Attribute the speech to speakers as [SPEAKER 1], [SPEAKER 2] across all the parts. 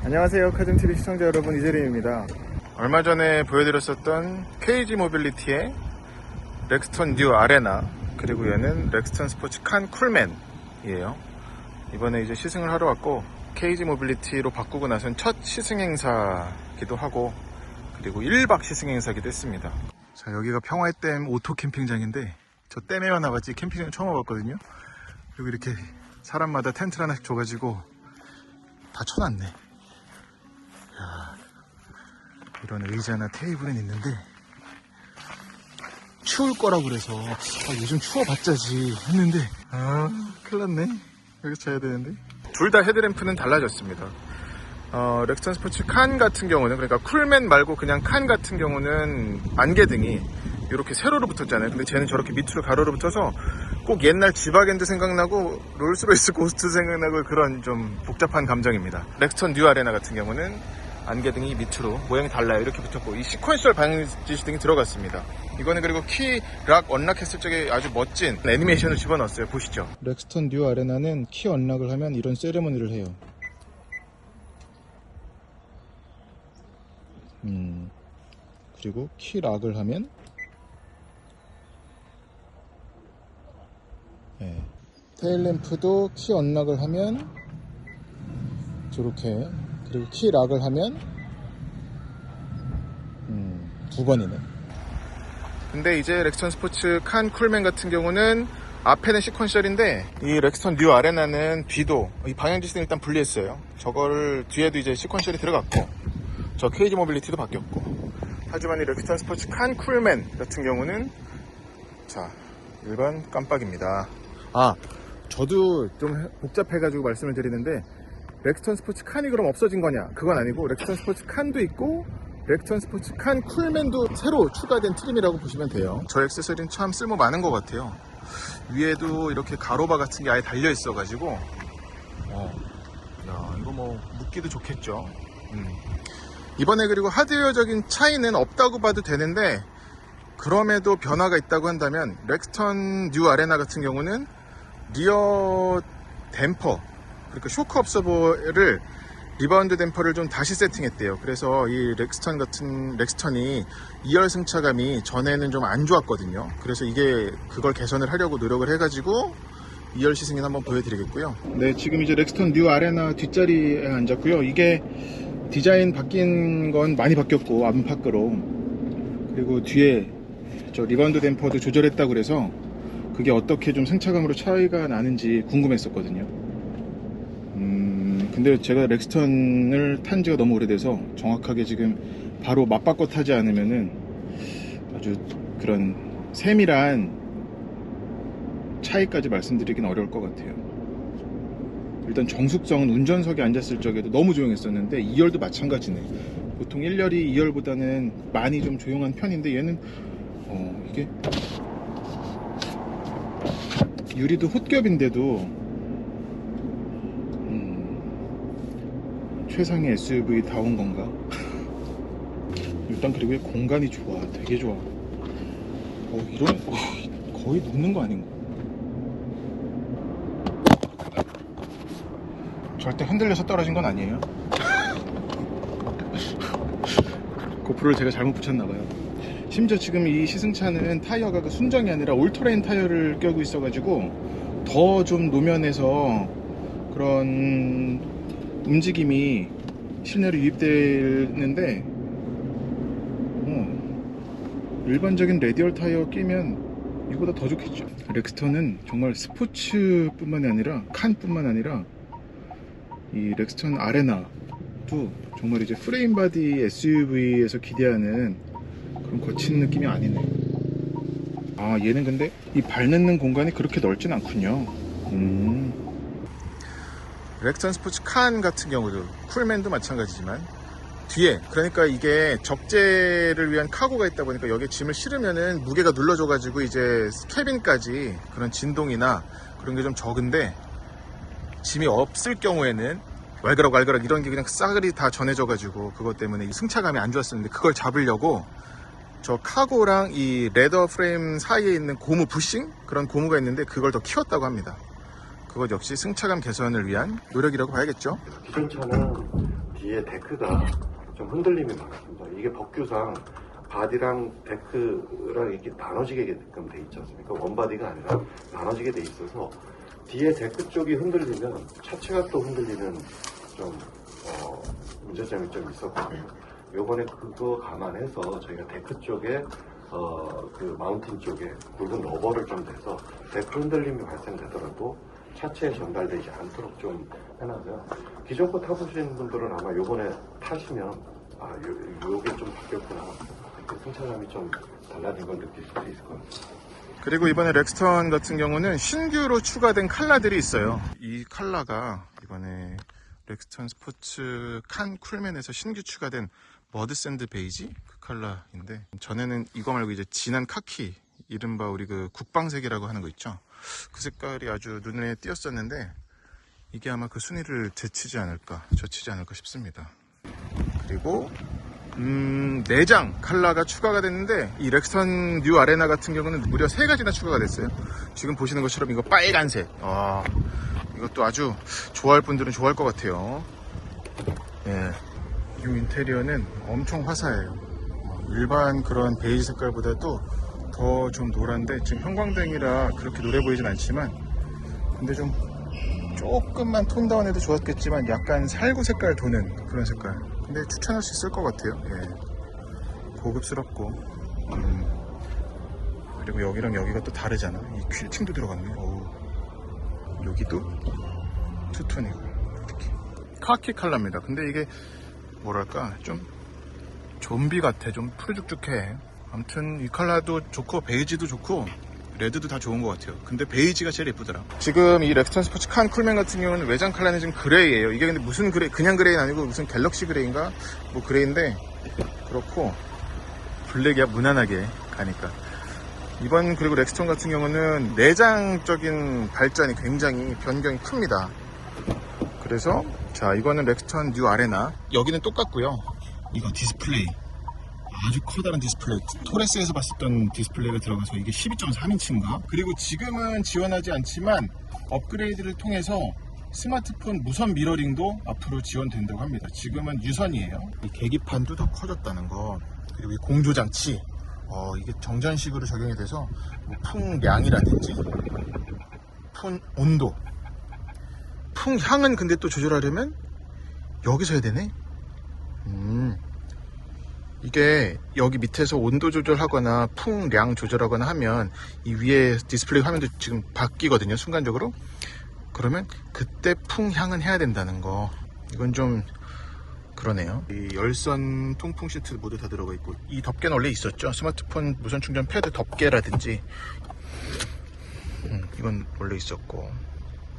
[SPEAKER 1] 안녕하세요, 카즘TV 시청자 여러분, 이재림입니다. 얼마 전에 보여드렸었던 KG 모빌리티의 렉스턴 뉴 아레나, 그리고 얘는 렉스턴 스포츠 칸 쿨맨이에요. 이번에 이제 시승을 하러 왔고, KG 모빌리티로 바꾸고 나선 첫 시승 행사기도 하고, 그리고 1박 시승 행사기도 했습니다. 자, 여기가 평화의댐 오토 캠핑장인데, 저 댐에만 나갔지 캠핑장 처음 와봤거든요. 그리고 이렇게 사람마다 텐트를 하나씩 줘가지고 다 쳐놨네. 이런 의자나 테이블은 있는데 추울 거라고 그래서 요즘 추워봤자지 했는데 큰일 났네. 여기서 자야 되는데. 둘 다 헤드램프는 달라졌습니다. 렉스턴 스포츠 칸 같은 경우는, 그러니까 쿨맨 말고 그냥 칸 같은 경우는 안개등이 이렇게 세로로 붙었잖아요. 근데 쟤는 저렇게 밑으로 가로로 붙어서 꼭 옛날 지바겐드 생각나고 롤스로이스 고스트 생각나고 그런 좀 복잡한 감정입니다. 렉스턴 뉴 아레나 같은 경우는 안개등이 밑으로 모양이 달라요. 이렇게 붙었고, 이 시퀀셜 방지시등이 들어갔습니다. 이거는 그리고 키 락 언락했을 적에 아주 멋진 애니메이션을 집어넣었어요. 보시죠. 렉스턴 뉴 아레나는 키 언락을 하면 이런 세레머니를 해요. 그리고 키 락을 하면 테일램프도 키 언락을 하면 저렇게, 그리고 키 락을 하면 두 번이네. 근데 이제 렉스턴 스포츠 칸 쿨맨 같은 경우는 앞에는 시퀀셜인데, 이 렉스턴 뉴 아레나는 뒤도 이 방향지시등 일단 분리했어요. 저거를 뒤에도 이제 시퀀셜이 들어갔고, 저 KG 모빌리티도 바뀌었고, 하지만 이 렉스턴 스포츠 칸 쿨맨 같은 경우는 자, 일반 깜빡입니다. 저도 좀 복잡해가지고 말씀을 드리는데, 렉스턴 스포츠 칸이 그럼 없어진 거냐? 그건 아니고, 렉스턴 스포츠 칸도 있고 렉스턴 스포츠 칸 쿨맨도 새로 추가된 트림이라고 보시면 돼요. 저 액세서리는 참 쓸모 많은 것 같아요. 위에도 이렇게 가로바 같은 게 아예 달려 있어가지고 야, 이거 뭐 묶기도 좋겠죠. 이번에 그리고 하드웨어적인 차이는 없다고 봐도 되는데, 그럼에도 변화가 있다고 한다면 렉스턴 뉴 아레나 같은 경우는 리어 댐퍼, 그러니까 쇼크 업서버를, 리바운드 댐퍼를 좀 다시 세팅했대요. 그래서 이 렉스턴이 2열 승차감이 전에는 좀 안 좋았거든요. 그래서 그걸 개선을 하려고 노력을 해가지고 2열 시승인 한번 보여드리겠고요. 네, 지금 이제 렉스턴 뉴 아레나 뒷자리에 앉았고요. 이게 디자인 바뀐 건 많이 바뀌었고, 앞밖으로. 그리고 뒤에 저 리바운드 댐퍼도 조절했다고 그래서 그게 어떻게 좀 승차감으로 차이가 나는지 궁금했었거든요. 근데 제가 렉스턴을 탄 지가 너무 오래돼서 정확하게 지금 바로 맞바꿔 타지 않으면은 아주 그런 세밀한 차이까지 말씀드리긴 어려울 것 같아요. 일단 정숙성은 운전석에 앉았을 적에도 너무 조용했었는데 2열도 마찬가지네. 보통 1열이 2열보다는 많이 좀 조용한 편인데, 얘는 이게 유리도 홑겹인데도 최상의 SUV 다운 건가? 일단 그리고 공간이 좋아, 되게 좋아. 거의 눕는 거 아닌가? 절대 흔들려서 떨어진 건 아니에요. 고프로를 제가 잘못 붙였나봐요. 심지어 지금 이 시승차는 타이어가 그 순정이 아니라 올터레인 타이어를 껴고 있어가지고 더 좀 노면에서 그런 움직임이 실내로 유입되는데, 일반적인 레디얼 타이어 끼면 이거보다 더 좋겠죠. 렉스턴은 정말 스포츠뿐만이 아니라 칸뿐만 아니라 이 렉스턴 아레나도 정말 이제 프레임 바디 SUV에서 기대하는 그런 거친 느낌이 아니네요. 얘는 근데 이 발 넣는 공간이 그렇게 넓진 않군요. 렉스턴 스포츠 칸 같은 경우도, 쿨맨도 마찬가지지만, 뒤에, 그러니까 이게 적재를 위한 카고가 있다 보니까 여기에 짐을 실으면은 무게가 눌러져가지고 이제 캐빈까지 그런 진동이나 그런 게 좀 적은데, 짐이 없을 경우에는 왈그락 이런 게 그냥 싸그리 다 전해져가지고 그것 때문에 이 승차감이 안 좋았었는데, 그걸 잡으려고 저 카고랑 이 레더 프레임 사이에 있는 고무 부싱? 그런 고무가 있는데 그걸 더 키웠다고 합니다. 그것 역시 승차감 개선을 위한 노력이라고 봐야겠죠.
[SPEAKER 2] 기존차는 뒤에 데크가 좀 흔들림이 많습니다. 이게 법규상 바디랑 데크랑 이렇게 나눠지게끔 돼 있지 않습니까? 원바디가 아니라 나눠지게 돼 있어서 뒤에 데크 쪽이 흔들리면 차체가 또 흔들리는 좀 문제점이 좀 있었거든요. 요번에 그거 감안해서 저희가 데크 쪽에 그 마운틴 쪽에 굵은 러버를 좀 대서 데크 흔들림이 발생되더라도 차체에 전달되지 않도록 좀 해놔서요. 기존 거 타보신 분들은 아마 요번에 타시면 요게 좀 바뀌었구나, 이렇게 승차감이 좀 달라진 걸 느낄 수 있을 것 같아요.
[SPEAKER 1] 그리고 이번에 렉스턴 같은 경우는 신규로 추가된 컬러들이 있어요. 이 컬러가 이번에 렉스턴 스포츠 칸 쿨맨에서 신규 추가된 머드샌드 베이지 그 컬러인데, 전에는 이거 말고 이제 진한 카키, 이른바 우리 그 국방색이라고 하는 거 있죠. 그 색깔이 아주 눈에 띄었었는데 이게 아마 그 순위를 제치지 않을까 싶습니다. 그리고 내장 컬러가 추가가 됐는데, 이 렉스턴 뉴 아레나 같은 경우는 무려 3가지나 추가가 됐어요. 지금 보시는 것처럼 이거 빨간색, 이것도 아주 좋아할 분들은 좋아할 것 같아요. 예, 이 인테리어는 엄청 화사해요. 일반 그런 베이지 색깔보다도 더 좀 노란데, 지금 형광등이라 그렇게 노래 보이진 않지만, 근데 좀 조금만 톤 다운해도 좋았겠지만 약간 살구 색깔 도는 그런 색깔. 근데 추천할 수 있을 것 같아요. 예. 고급스럽고. 그리고 여기랑 여기가 또 다르잖아. 이 퀼팅도 들어갔네. 여기도 투톤이고. 특히 카키 컬러입니다. 근데 이게 뭐랄까 좀 좀비 같아. 좀 푸르죽죽해. 아무튼 이 컬러도 좋고 베이지도 좋고 레드도 다 좋은 것 같아요. 근데 베이지가 제일 예쁘더라. 지금 이 렉스턴 스포츠 칸 쿨맨 같은 경우는 외장 컬러는 지금 그레이예요. 이게 근데 무슨 그레이, 그냥 그레이는 아니고 무슨 갤럭시 그레이인가 뭐 그레이인데, 그렇고 블랙이야. 무난하게 가니까. 이번 그리고 렉스턴 같은 경우는 내장적인 발전이 굉장히 변경이 큽니다. 그래서 자, 이거는 렉스턴 뉴 아레나. 여기는 똑같고요. 이거 디스플레이 아주 커다란 디스플레이, 토레스에서 봤었던 디스플레이가 들어가서 이게 12.3인치인가? 그리고 지금은 지원하지 않지만 업그레이드를 통해서 스마트폰 무선 미러링도 앞으로 지원된다고 합니다. 지금은 유선이에요. 이 계기판도 더 커졌다는 거. 그리고 이 공조장치, 이게 정전식으로 적용이 돼서 뭐 풍량이라든지 풍 온도, 풍향은 근데 또 조절하려면 여기서 해야 되네. 이게 여기 밑에서 온도 조절하거나 풍량 조절하거나 하면 이 위에 디스플레이 화면도 지금 바뀌거든요, 순간적으로. 그러면 그때 풍향은 해야 된다는 거. 이건 좀 그러네요. 이 열선 통풍 시트 모두 다 들어가 있고, 이 덮개는 원래 있었죠. 스마트폰 무선 충전 패드 덮개라든지 이건 원래 있었고.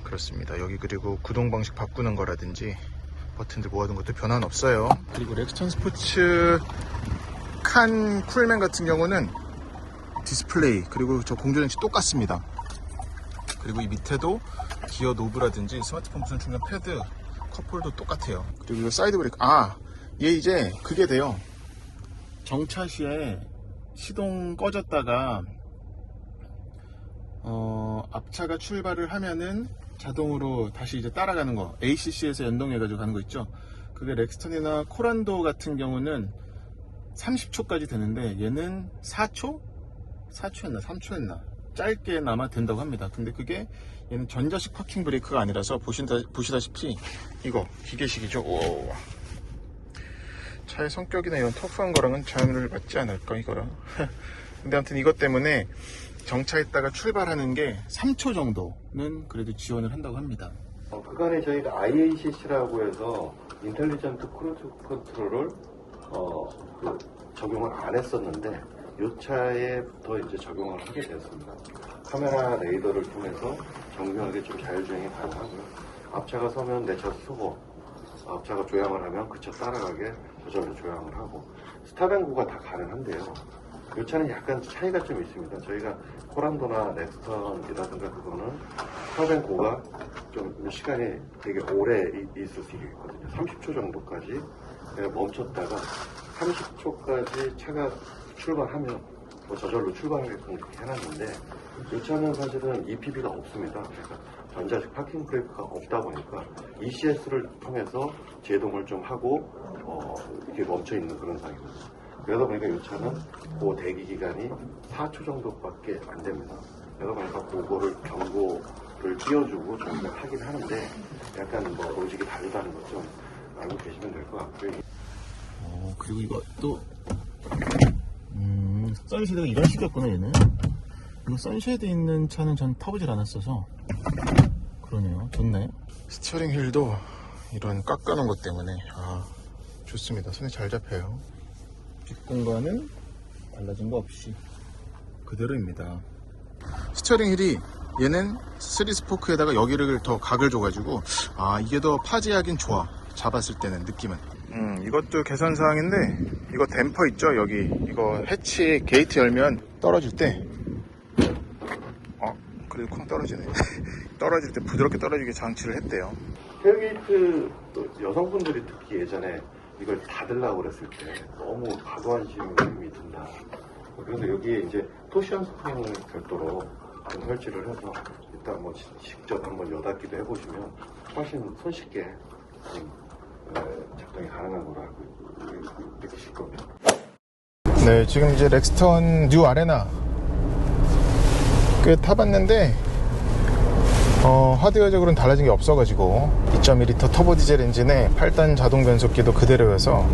[SPEAKER 1] 그렇습니다. 여기 그리고 구동 방식 바꾸는 거라든지 버튼들 모아둔 것도 변화는 없어요. 그리고 렉스턴 스포츠 칸 쿨맨 같은 경우는 디스플레이 그리고 저 공조장치 똑같습니다. 그리고 이 밑에도 기어 노브라든지 스마트폰 무선 충전 패드 컵홀도 똑같아요. 그리고 이 사이드 브레이크, 얘 이제 그게 돼요. 정차 시에 시동 꺼졌다가 앞차가 출발을 하면은 자동으로 다시 이제 따라가는 거, ACC에서 연동해가지고 가는 거 있죠. 그게 렉스턴이나 코란도 같은 경우는 30초까지 되는데, 얘는 4초? 4초였나? 3초였나? 짧게나마 된다고 합니다. 근데 그게 얘는 전자식 파킹 브레이크가 아니라서 보시다시피 이거 기계식이죠. 오. 차의 성격이나 이런 터프한 거랑은 잘 맞지 않을까, 이거랑. 근데 아무튼 이것 때문에 정차했다가 출발하는 게 3초 정도는 그래도 지원을 한다고 합니다.
[SPEAKER 2] 그간에 저희가 IACC라고 해서 인텔리전트 크루즈 컨트롤을 적용을 안 했었는데, 이 차에 더 이제 적용을 하게 되었습니다. 카메라 레이더를 통해서 정교하게 좀 자율주행이 가능하고요. 앞차가 서면 내 차 서고, 앞차가 조향을 하면 그 차 따라가게 저절로 조향을 하고, 스탑앤고가 다 가능한데요. 이 차는 약간 차이가 좀 있습니다. 저희가 코란도나 렉스턴이라든가 그거는 스탑앤고가 좀 시간이 되게 오래 있을 수 있거든요. 30초 정도까지 멈췄다가 30초까지 차가 출발하면 저절로 출발하게끔 그렇게 해놨는데, 이 차는 사실은 EPB가 없습니다. 그러니까 전자식 파킹 브레이크가 없다 보니까 ECS를 통해서 제동을 좀 하고 이렇게 멈춰 있는 그런 상황입니다. 그러다 보니까 이 차는 그 대기 기간이 4초 정도밖에 안 됩니다. 그러다 보니까 그거를 경고를 띄워주고 좀 하긴 하는데 약간 뭐 로직이 다르다는 것 좀 알고 계시면 될 것 같고요.
[SPEAKER 3] 그리고 이거 또 선쉐이드가 이런 식이었구나. 얘는 이거 선쉐이드 있는 차는 전 타보질 않았어서 그러네요. 좋네.
[SPEAKER 1] 스티어링 휠도 이런 깎아놓은 것 때문에 좋습니다. 손에 잘 잡혀요.
[SPEAKER 3] 뒷 공간은 달라진 거 없이 그대로입니다.
[SPEAKER 1] 스티어링 휠이 얘는 3스포크에다가 여기를 더 각을 줘가지고 이게 더 파지하긴 좋아. 잡았을 때는 느낌은. 이것도 개선사항인데 이거 댐퍼 있죠? 여기 이거 해치 게이트 열면 떨어질 때 그래도 콩 떨어지네. 떨어질 때 부드럽게 떨어지게 장치를 했대요.
[SPEAKER 2] 텔게이트 또 여성분들이 특히 예전에 이걸 닫으려고 그랬을 때 너무 과도한심이 든다. 그래서 여기에 이제 토시언 스프링을 별도로 좀 설치를 해서 일단 뭐 직접 한번 여닫기도 해보시면 훨씬 손쉽게 작동이 가능한 거로 알고 느끼실 겁니다.
[SPEAKER 1] 네, 지금 이제 렉스턴 뉴 아레나 꽤 타봤는데 하드웨어적으로는 달라진 게 없어가지고 2.2L 터보 디젤 엔진에 8단 자동 변속기도 그대로여서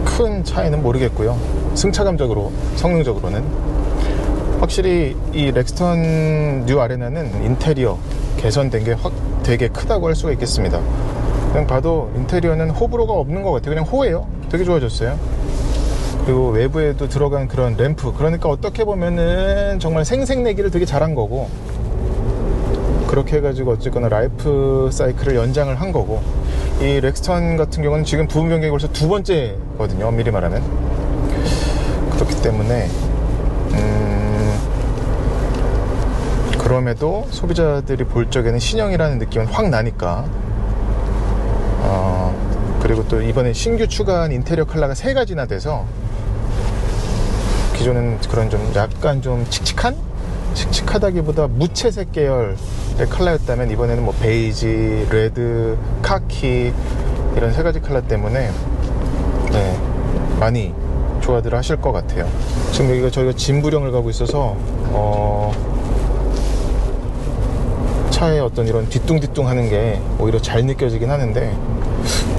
[SPEAKER 1] 큰 차이는 모르겠고요. 승차감적으로, 성능적으로는 확실히 이 렉스턴 뉴 아레나는 인테리어 개선된 게 되게 크다고 할 수가 있겠습니다. 그냥 봐도 인테리어는 호불호가 없는 것 같아요. 그냥 호예요. 되게 좋아졌어요. 그리고 외부에도 들어간 그런 램프, 그러니까 어떻게 보면은 정말 생색내기를 되게 잘한 거고, 그렇게 해가지고 어쨌거나 라이프 사이클을 연장을 한 거고, 이 렉스턴 같은 경우는 지금 부분 변경이 벌써 두 번째거든요. 엄밀히 말하면. 그렇기 때문에 그럼에도 소비자들이 볼 적에는 신형이라는 느낌은 확 나니까. 그리고 또 이번에 신규 추가한 인테리어 컬러가 3가지나 돼서 기존은 그런 좀 약간 좀 칙칙하다기보다 무채색 계열의 컬러였다면 이번에는 뭐 베이지, 레드, 카키 이런 3가지 컬러 때문에 많이 좋아들 하실 것 같아요. 지금 여기가 저희가 진부령을 가고 있어서 차의 어떤 이런 뒤뚱뒤뚱 하는 게 오히려 잘 느껴지긴 하는데,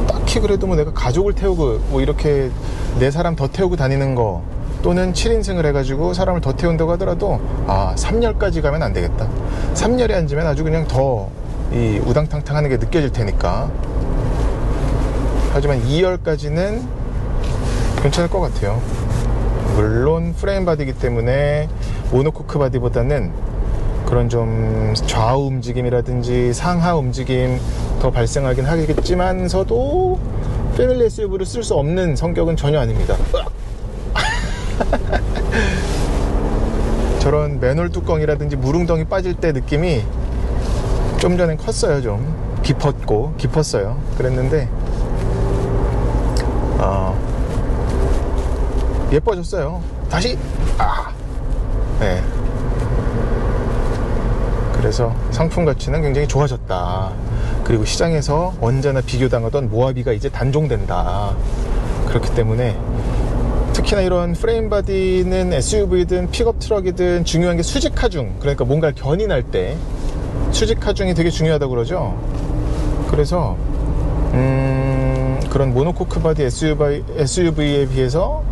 [SPEAKER 1] 딱히 그래도 뭐 내가 가족을 태우고 뭐 이렇게 4사람 더 태우고 다니는 거, 또는 7인승을 해가지고 사람을 더 태운다고 하더라도 3열까지 가면 안 되겠다. 3열에 앉으면 아주 그냥 더 이 우당탕탕 하는 게 느껴질 테니까. 하지만 2열까지는 괜찮을 것 같아요. 물론 프레임 바디이기 때문에 모노코크 바디보다는 그런 좀 좌우 움직임이라든지 상하 움직임 더 발생하긴 하겠지만서도 패밀리 SUV를 쓸 수 없는 성격은 전혀 아닙니다. 저런 맨홀 뚜껑이라든지 무릉덩이 빠질 때 느낌이 좀 전엔 컸어요. 좀 깊었어요. 그랬는데 예뻐졌어요. 다시 네. 그래서 상품 가치는 굉장히 좋아졌다. 그리고 시장에서 언제나 비교당하던 모하비가 이제 단종된다. 그렇기 때문에 특히나 이런 프레임 바디는 SUV든 픽업 트럭이든 중요한 게 수직 하중, 그러니까 뭔가를 견인할 때 수직 하중이 되게 중요하다고 그러죠. 그래서 그런 모노코크 바디 SUV에 비해서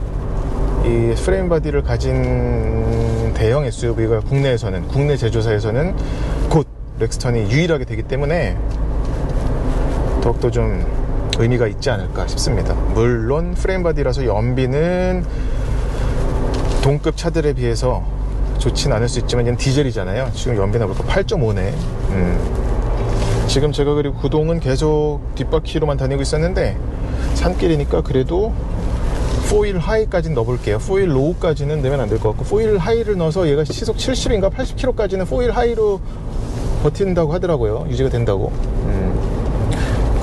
[SPEAKER 1] 이 프레임 바디를 가진 대형 SUV가 국내 제조사에서는 곧 렉스턴이 유일하게 되기 때문에 더욱더 좀 의미가 있지 않을까 싶습니다. 물론 프레임 바디라서 연비는 동급 차들에 비해서 좋진 않을 수 있지만 얘는 디젤이잖아요. 지금 연비나 볼까 8.5네. 지금 제가 그리고 구동은 계속 뒷바퀴로만 다니고 있었는데 산길이니까 그래도 4휠 하이까지는 넣어볼게요. 4휠 로우까지는 넣으면 안 될 것 같고, 4휠 하이를 넣어서 얘가 시속 70인가 80km까지는 4휠 하이로 버틴다고 하더라고요. 유지가 된다고.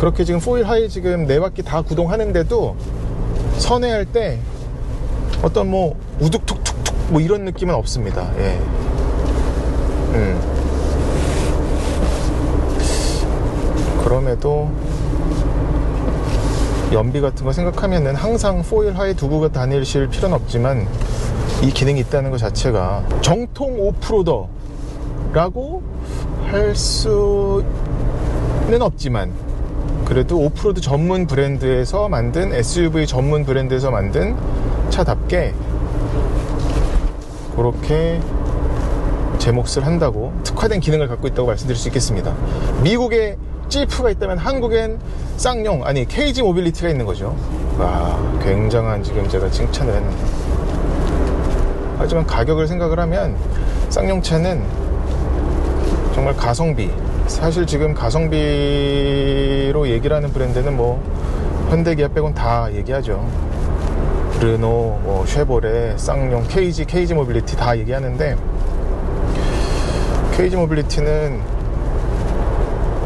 [SPEAKER 1] 그렇게 지금 4휠 하이 지금 4바퀴 다 구동하는데도 선회할 때 어떤 뭐 우둑툭툭툭 뭐 이런 느낌은 없습니다. 예. 그럼에도 연비 같은 거 생각하면은 항상 포일 하이 두고 다니실 필요는 없지만 이 기능이 있다는 것 자체가 정통 오프로더라고 할 수는 없지만 그래도 오프로드 전문 브랜드에서 만든 SUV 전문 브랜드에서 만든 차답게 그렇게 제 몫을 한다고 특화된 기능을 갖고 있다고 말씀드릴 수 있겠습니다. 미국에 지프가 있다면 한국엔 쌍용 아니 KG 모빌리티가 있는 거죠. 와, 굉장한 지금 제가 칭찬을 했는데 하지만 가격을 생각을 하면 쌍용차는 정말 가성비, 사실 지금 가성비로 얘기를 하는 브랜드는 뭐 현대 기아 빼곤 다 얘기하죠. 르노, 뭐 쉐보레, 쌍용, KG 모빌리티 다 얘기하는데 KG 모빌리티는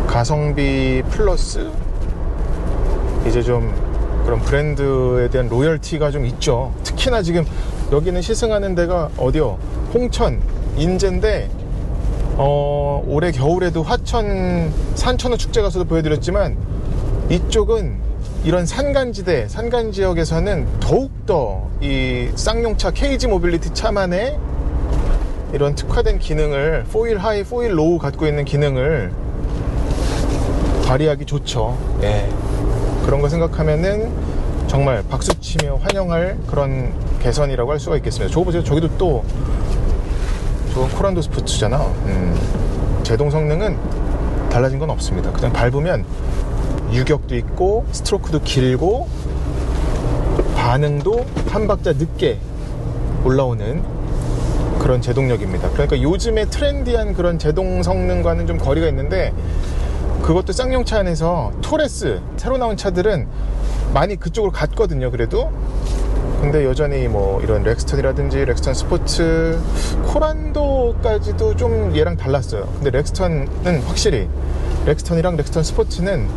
[SPEAKER 1] 가성비 플러스 이제 좀 그런 브랜드에 대한 로열티가 좀 있죠. 특히나 지금 여기는 시승하는 데가 어디요? 홍천, 인제인데 올해 겨울에도 화천 산천어 축제 가서도 보여드렸지만 이쪽은 이런 산간지대, 산간지역에서는 더욱더 이 쌍용차 KG 모빌리티 차만의 이런 특화된 기능을 포일 하이, 포일 로우 갖고 있는 기능을 발휘하기 좋죠. 예. 그런 거 생각하면은 정말 박수치며 환영할 그런 개선이라고 할 수가 있겠습니다. 저거 보세요. 저기도 또 저건 코란도 스포츠잖아. 제동 성능은 달라진 건 없습니다. 그냥 밟으면 유격도 있고 스트로크도 길고 반응도 한 박자 늦게 올라오는 그런 제동력입니다. 그러니까 요즘에 트렌디한 그런 제동 성능과는 좀 거리가 있는데 그것도 쌍용차 안에서 토레스 새로 나온 차들은 많이 그쪽으로 갔거든요. 그래도 근데 여전히 뭐 이런 렉스턴이라든지 렉스턴 스포츠, 코란도까지도 좀 얘랑 달랐어요. 근데 렉스턴은 확실히 렉스턴이랑 렉스턴 스포츠는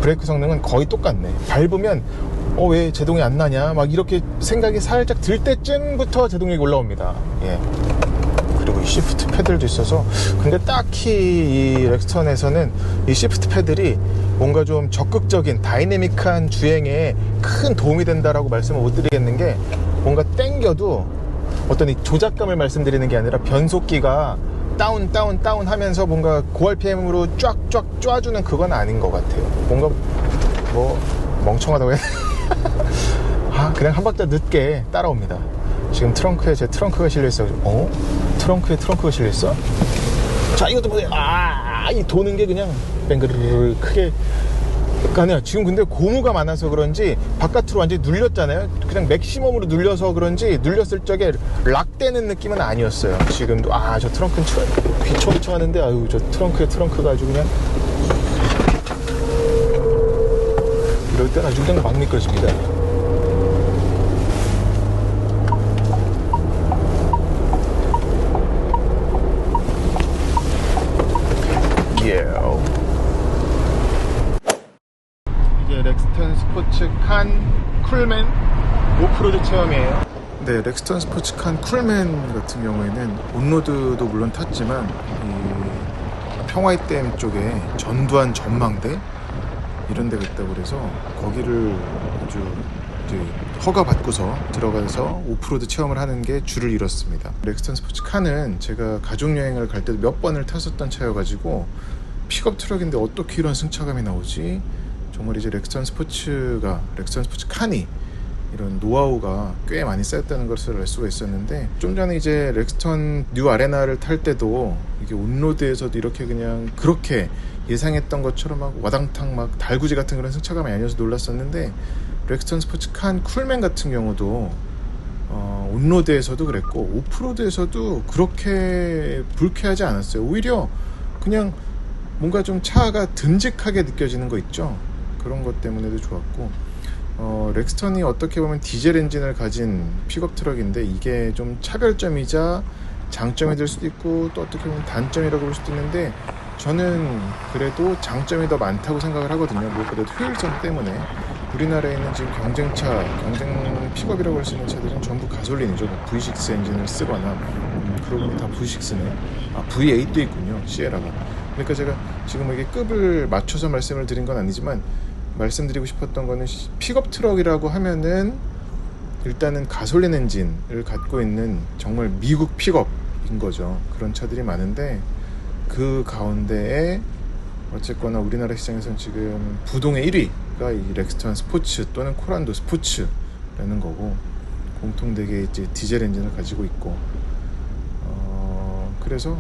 [SPEAKER 1] 브레이크 성능은 거의 똑같네. 밟으면 왜 제동이 안 나냐 막 이렇게 생각이 살짝 들 때쯤부터 제동력이 올라옵니다. 예. 그리고 이 시프트 패들도 있어서 근데 딱히 이 렉스턴에서는 이 시프트 패들이 뭔가 좀 적극적인 다이내믹한 주행에 큰 도움이 된다라고 말씀을 못 드리겠는 게 뭔가 땡겨도 어떤 이 조작감을 말씀드리는 게 아니라 변속기가 다운 하면서 뭔가 고RPM으로 쫙쫙 쏴주는 그건 아닌 것 같아요. 뭔가 뭐 멍청하다고 해야 되나? 그냥 한 박자 늦게 따라옵니다. 지금 트렁크에 제 트렁크가 실려있어. 트렁크에 트렁크가 실려있어? 자, 이것도 보세요. 이 도는 게 그냥 뱅그르르 크게. 아니야, 지금 근데 고무가 많아서 그런지 바깥으로 완전히 눌렸잖아요. 그냥 맥시멈으로 눌려서 그런지 눌렸을 적에 락되는 느낌은 아니었어요. 지금도 저 트렁크는 비춰비춰 하는데 저 트렁크에 트렁크가 아주 그냥 이럴 땐 아주 그냥 막 미끄러집니다. 이게 렉스턴 스포츠 칸 쿨맨 오프로드 체험이에요. 네, 렉스턴 스포츠 칸 쿨맨 같은 경우에는 온로드도 물론 탔지만 이 평화이댐 쪽에 전두환 전망대 이런 데가 있다고 그래서 거기를 아주 이제 허가 받고서 들어가서 오프로드 체험을 하는 게 줄을 이뤘습니다. 렉스턴 스포츠 칸은 제가 가족여행을 갈 때도 몇 번을 탔었던 차여가지고 픽업 트럭인데 어떻게 이런 승차감이 나오지? 정말 이제 렉스턴 스포츠 칸이 이런 노하우가 꽤 많이 쌓였다는 것을 알 수가 있었는데 좀 전에 이제 렉스턴 뉴 아레나를 탈 때도 이게 온로드에서도 이렇게 그냥 그렇게 예상했던 것처럼 막 와당탕 막 달구지 같은 그런 승차감이 아니어서 놀랐었는데 렉스턴 스포츠 칸 쿨맨 같은 경우도 온로드에서도 그랬고 오프로드에서도 그렇게 불쾌하지 않았어요. 오히려 그냥 뭔가 좀 차가 듬직하게 느껴지는 거 있죠. 그런 것 때문에도 좋았고 렉스턴이 어떻게 보면 디젤 엔진을 가진 픽업 트럭인데 이게 좀 차별점이자 장점이 될 수도 있고 또 어떻게 보면 단점이라고 볼 수도 있는데 저는 그래도 장점이 더 많다고 생각을 하거든요. 무엇보다도 효율성 때문에 우리나라에 있는 지금 경쟁 픽업이라고 할 수 있는 차들은 전부 가솔린이죠. V6 엔진을 쓰거나 그러고 보니 다 V6네. V8도 있군요. 시에라가. 그러니까 제가 지금 이게 급을 맞춰서 말씀을 드린 건 아니지만 말씀드리고 싶었던 거는 픽업 트럭이라고 하면은 일단은 가솔린 엔진을 갖고 있는 정말 미국 픽업인 거죠. 그런 차들이 많은데 그 가운데에 어쨌거나 우리나라 시장에서는 지금 부동의 1위가 이 렉스턴 스포츠 또는 코란도 스포츠라는 거고, 공통되게 이제 디젤 엔진을 가지고 있고, 그래서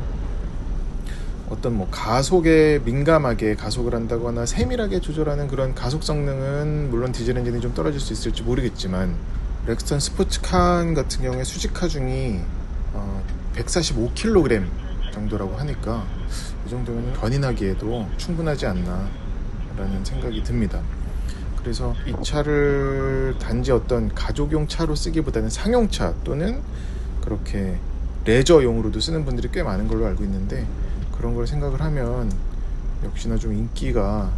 [SPEAKER 1] 어떤 뭐 가속에 민감하게 가속을 한다거나 세밀하게 조절하는 그런 가속 성능은 물론 디젤 엔진이 좀 떨어질 수 있을지 모르겠지만, 렉스턴 스포츠칸 같은 경우에 수직 하중이 145kg 정도라고 하니까 이 정도면 견인하기에도 충분하지 않나 라는 생각이 듭니다. 그래서 이 차를 단지 어떤 가족용 차로 쓰기보다는 상용차 또는 그렇게 레저용으로도 쓰는 분들이 꽤 많은 걸로 알고 있는데, 그런 걸 생각을 하면 역시나 좀 인기가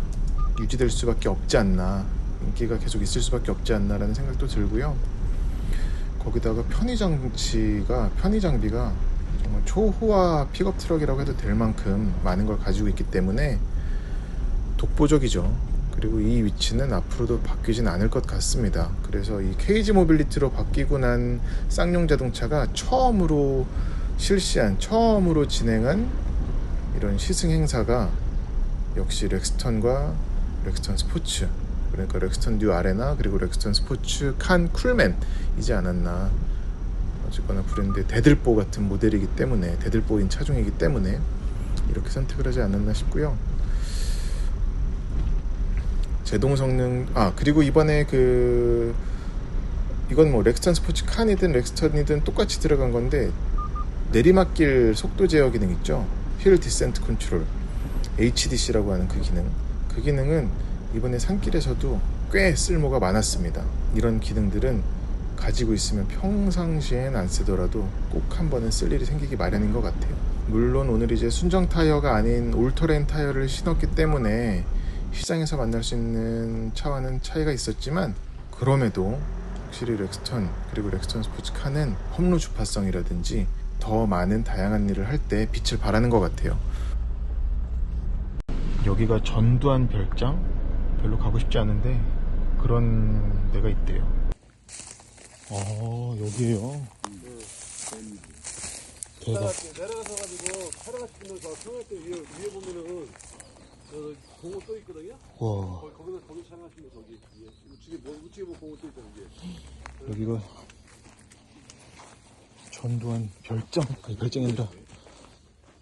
[SPEAKER 1] 유지될 수밖에 없지 않나, 인기가 계속 있을 수밖에 없지 않나 라는 생각도 들고요. 거기다가 편의 장비가 정말 초호화 픽업 트럭이라고 해도 될 만큼 많은 걸 가지고 있기 때문에 독보적이죠. 그리고 이 위치는 앞으로도 바뀌진 않을 것 같습니다. 그래서 이 KG 모빌리티로 바뀌고 난 쌍용 자동차가 처음으로 진행한 이런 시승 행사가 역시 렉스턴과 렉스턴 스포츠, 그러니까 렉스턴 뉴 아레나 그리고 렉스턴 스포츠 칸 쿨맨이지 않았나. 어쨌거나 브랜드의 대들보 같은 모델이기 때문에, 대들보인 차종이기 때문에 이렇게 선택을 하지 않았나 싶고요. 제동 성능, 그리고 이번에 이건 뭐 렉스턴 스포츠 칸이든 렉스턴이든 똑같이 들어간 건데, 내리막길 속도 제어 기능 있죠. 힐 디센트 컨트롤, HDC라고 하는 그 기능은 이번에 산길에서도 꽤 쓸모가 많았습니다. 이런 기능들은 가지고 있으면 평상시엔 안 쓰더라도 꼭 한 번은 쓸 일이 생기기 마련인 것 같아요. 물론 오늘 이제 순정 타이어가 아닌 올터레인 타이어를 신었기 때문에 시장에서 만날 수 있는 차와는 차이가 있었지만, 그럼에도 확실히 렉스턴 그리고 렉스턴 스포츠카는 험루 주파성이라든지 더 많은 다양한 일을 할 때 빛을 발하는 것 같아요. 여기가 전두환 별장? 별로 가고 싶지 않은데 그런 데가 있대요. 여기에요. 대박.
[SPEAKER 4] 내려가서 가지고 차를 가시면서 평화대 위에 보면은 공원 또 있거든요.
[SPEAKER 1] 와,
[SPEAKER 4] 거기 차가시면 저기 위에 우측에 뭐 공원 또 있잖아 위에.
[SPEAKER 1] 여기가 전두환 별장, 아니 별장이 아니라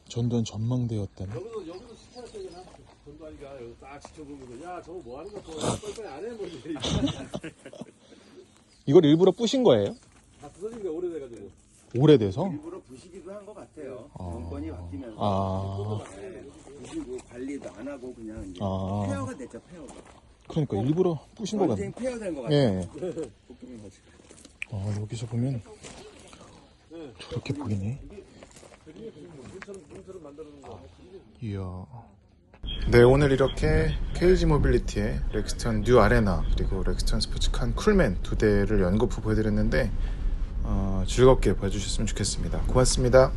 [SPEAKER 1] 전두환 전망대였다네.
[SPEAKER 4] 여기서 스타일이잖아. 전두환이가 여기 딱 지켜보면서 야 저거 뭐 하는 거야? 빨리 안 해 뭐 이래.
[SPEAKER 1] 이걸 일부러 부신 거예요?
[SPEAKER 4] 다 부서진 게 오래돼가지고.
[SPEAKER 1] 오래돼서?
[SPEAKER 5] 일부러 부시기도 한 것 같아요. 정권이 바뀌면서 부시고 관리도 안 하고 그냥 이제 폐허가 됐죠. 폐허가.
[SPEAKER 1] 그러니까 일부러 부신 거
[SPEAKER 5] 완전히
[SPEAKER 1] 같네.
[SPEAKER 5] 폐허된 것 같아요.
[SPEAKER 1] 예.
[SPEAKER 5] 복귀는 거지.
[SPEAKER 1] 여기서 보면 저렇게 보이네. 이야. 네, 오늘 이렇게 KG 모빌리티의 렉스턴 뉴 아레나 그리고 렉스턴 스포츠칸 쿨맨 두 대를 연거푸 보여드렸는데 즐겁게 봐주셨으면 좋겠습니다. 고맙습니다.